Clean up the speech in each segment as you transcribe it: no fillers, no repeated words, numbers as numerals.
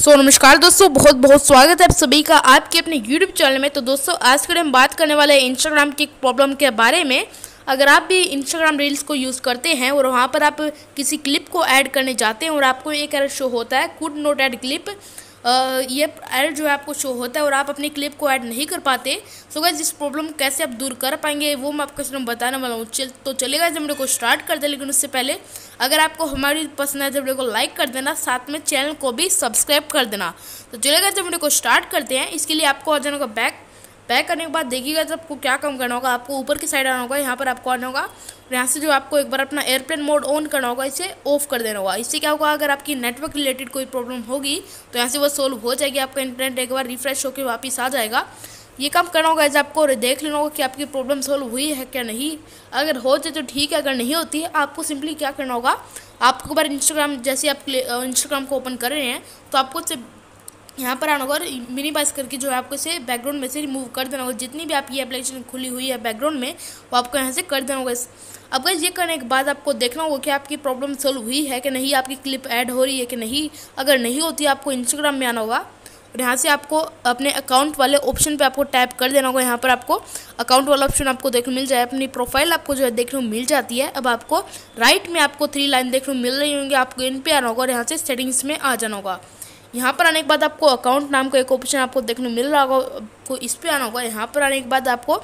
नमस्कार दोस्तों, बहुत बहुत स्वागत है आप सभी का आपके अपने YouTube चैनल में। तो दोस्तों आज के हम बात करने वाले हैं इंस्टाग्राम की प्रॉब्लम के बारे में। अगर आप भी इंस्टाग्राम रील्स को यूज़ करते हैं और वहाँ पर आप किसी क्लिप को ऐड करने जाते हैं और आपको एक एरर शो होता है कुड नॉट ऐड क्लिप, ये एरर जो है आपको शो होता है और आप अपनी क्लिप को ऐड नहीं कर पाते। सो गाइस इस प्रॉब्लम कैसे आप दूर कर पाएंगे वो मैं आपको इसमें बताने वाला हूँ। तो चलेगा इस वीडियो को स्टार्ट कर दे, लेकिन उससे पहले अगर आपको हमारी पसंद है तो वीडियो को लाइक कर देना, साथ में चैनल को भी सब्सक्राइब कर देना। तो चलेगा इस वीडियो को स्टार्ट करते हैं। इसके लिए आपको आ जाना होगा बैक करने के बाद देखिएगा जब आपको क्या काम करना होगा। आपको ऊपर की साइड आना होगा, यहाँ पर आपको आना होगा और यहाँ से जो आपको एक बार अपना एयरप्लेन मोड ऑन करना होगा, इसे ऑफ कर देना होगा। इससे क्या होगा, अगर आपकी नेटवर्क रिलेटेड कोई प्रॉब्लम होगी तो यहाँ से वो सोल्व हो जाएगी। आपका इंटरनेट एक बार रिफ्रेश होकर वापस आ जाएगा। ये काम करना होगा ऐसे आपको देख लेना होगा कि आपकी प्रॉब्लम सोल्व हुई है क्या नहीं। अगर हो जाए तो ठीक है, अगर नहीं होती है आपको सिंपली क्या करना होगा, आपको एक बार इंस्टाग्राम जैसे आप इंस्टाग्राम को ओपन कर रहे हैं तो आपको यहाँ पर आना होगा और मिनी बाइस करके जो है आपको इसे बैकग्राउंड में से रिमूव कर देना होगा। जितनी भी आपकी एप्लीकेशन खुली हुई है बैकग्राउंड में वो आपको यहाँ से कर देना होगा। अब गाइस ये करने के बाद आपको देखना होगा कि आपकी प्रॉब्लम सोल्व हुई है कि नहीं, आपकी क्लिप ऐड हो रही है कि नहीं। अगर नहीं होती आपको इंस्टाग्राम में आना होगा और यहाँ से आपको अपने अकाउंट वाले ऑप्शन पे आपको टैप कर देना होगा। यहाँ पर आपको अकाउंट वाला ऑप्शन आपको देखने मिल जाए, अपनी प्रोफाइल आपको जो है देखने को मिल जाती है। अब आपको राइट में आपको 3 लाइन देखने को मिल रही होंगी, आपको इन पे आना होगा और यहाँ से सेटिंग्स में आ जाना होगा। यहाँ पर आने के बाद आपको अकाउंट नाम का एक ऑप्शन आपको देखने को मिल रहा होगा, आपको इस पे आना होगा। यहाँ पर आने के बाद आपको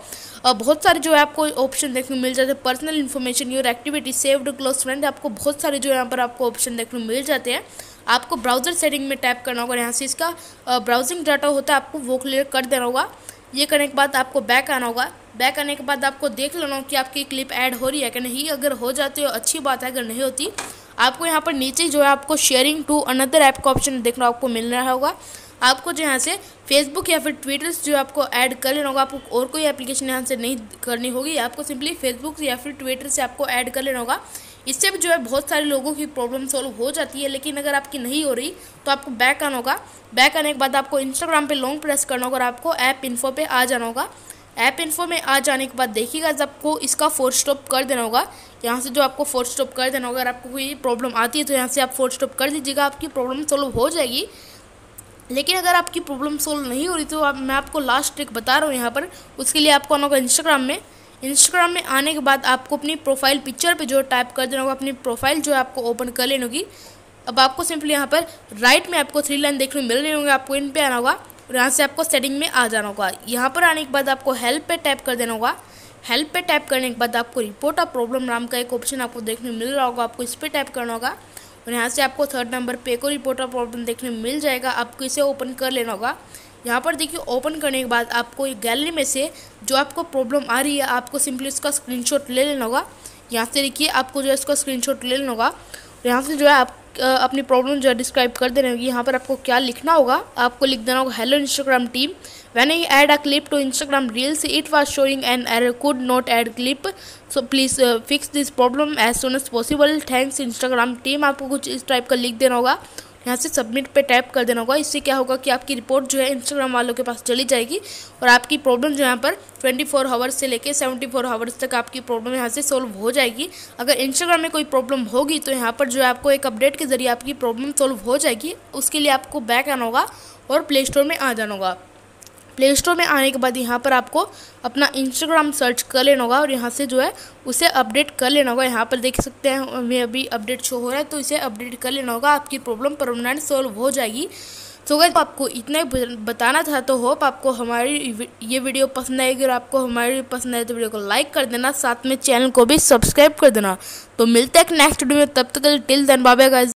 बहुत सारे जो है आपको ऑप्शन देखने को मिल जाते हैं। Personal information, your activity, saved, close friend, आपको बहुत सारे जो यहाँ पर आपको ऑप्शन देखने को मिल जाते हैं। आपको ब्राउज़र सेटिंग में टैप करना होगा, यहाँ से इसका ब्राउजिंग डाटा होता है आपको वो क्लियर कर देना होगा। ये करने के बाद आपको बैक आना होगा। बैक आने के बाद आपको देख लेना होगा कि आपकी क्लिप ऐड हो रही है कि नहीं। अगर हो जाती है अच्छी बात है, अगर नहीं होती आपको यहाँ पर नीचे जो है आपको शेयरिंग टू अनदर ऐप का ऑप्शन देखना आपको मिल रहा होगा। आपको जो यहाँ से फेसबुक या फिर ट्विटर जो आपको ऐड कर लेना होगा। आपको और कोई एप्लीकेशन यहाँ से नहीं करनी होगी, आपको सिंपली फेसबुक या फिर ट्विटर से आपको ऐड कर लेना होगा। इससे भी जो है बहुत सारे लोगों की प्रॉब्लम सॉल्व हो जाती है। लेकिन अगर आपकी नहीं हो रही तो आपको बैक आना होगा। बैक आने के बाद आपको इंस्टाग्राम पे लॉन्ग प्रेस करना होगा और आपको ऐप इन्फो पे आ जाना होगा। ऐप इन्फो में आ जाने के बाद देखिएगा आपको इसका फोर्स स्टॉप कर देना होगा। यहाँ से जो आपको फोर्स स्टॉप कर देना होगा, अगर आपको कोई प्रॉब्लम आती है तो यहाँ से आप फोर्स स्टॉप कर दीजिएगा, आपकी प्रॉब्लम सॉल्व हो जाएगी। लेकिन अगर आपकी प्रॉब्लम सॉल्व नहीं हो रही तो मैं आपको लास्ट ट्रिक बता रहा हूँ यहाँ पर। उसके लिए आपको आना होगा इंस्टाग्राम में आने के बाद आपको अपनी प्रोफाइल पिक्चर पे जो टाइप कर देना होगा, अपनी प्रोफाइल जो है आपको ओपन कर लेनी होगी। अब आपको सिंपली यहाँ पर राइट में आपको 3 लाइन देखने को मिल रही होंगे, आपको इन पे आना होगा और यहाँ से आपको सेटिंग में आ जाना होगा। यहाँ पर आने के बाद आपको हेल्प पे टैप कर देना होगा। हेल्प पे टैप करने के बाद आपको रिपोर्ट अ प्रॉब्लम नाम का एक ऑप्शन आपको देखने को मिल रहा होगा, आपको इस पर टैप करना होगा और यहाँ से आपको 3rd नंबर पे को रिपोर्ट अ प्रॉब्लम देखने को मिल जाएगा। आपको इसे ओपन कर लेना होगा। यहाँ पर देखिए ओपन करने के बाद आपको गैलरी में से जो आपको प्रॉब्लम आ रही है आपको सिंपली उसका स्क्रीनशॉट ले लेना होगा। यहाँ से देखिए आपको जो है इसका स्क्रीनशॉट ले लेना होगा। यहाँ से जो है आप अपनी प्रॉब्लम जो है डिस्क्राइब कर देना होगी। यहाँ पर आपको क्या लिखना होगा, आपको लिख देना होगा hello Instagram team, when I add a clip to Instagram reels it was showing an error could not add clip, so please fix this problem as soon as possible, thanks Instagram team. आपको कुछ इस type का लिख देना होगा। यहाँ से submit पे टैप कर देना होगा। इससे क्या होगा कि आपकी रिपोर्ट जो है इंस्टाग्राम वालों के पास चली जाएगी और आपकी प्रॉब्लम जो यहाँ पर 24 आवर्स से लेके 74 आवर्स तक आपकी प्रॉब्लम यहाँ से सोल्व हो जाएगी। अगर इंस्टाग्राम में कोई प्रॉब्लम होगी तो यहाँ पर जो है आपको एक अपडेट के जरिए आपकी प्रॉब्लम सोल्व हो जाएगी। उसके लिए आपको बैक आना होगा और प्ले स्टोर में आ जाना होगा। प्ले स्टोर में आने के बाद यहाँ पर आपको अपना इंस्टाग्राम सर्च कर लेना होगा और यहाँ से जो है उसे अपडेट कर लेना होगा। यहाँ पर देख सकते हैं हमें अभी अपडेट शो हो रहा है, तो इसे अपडेट कर लेना होगा। आपकी प्रॉब्लम परमानेंट सोल्व हो जाएगी। तो गाइस आपको इतना ही बताना था। तो होप आपको हमारी ये वीडियो पसंद आएगी और आपको हमारी पसंद आए तो वीडियो को लाइक कर देना, साथ में चैनल को भी सब्सक्राइब कर देना। तो मिलते हैं नेक्स्ट वीडियो में, तब तक till then bye bye guys.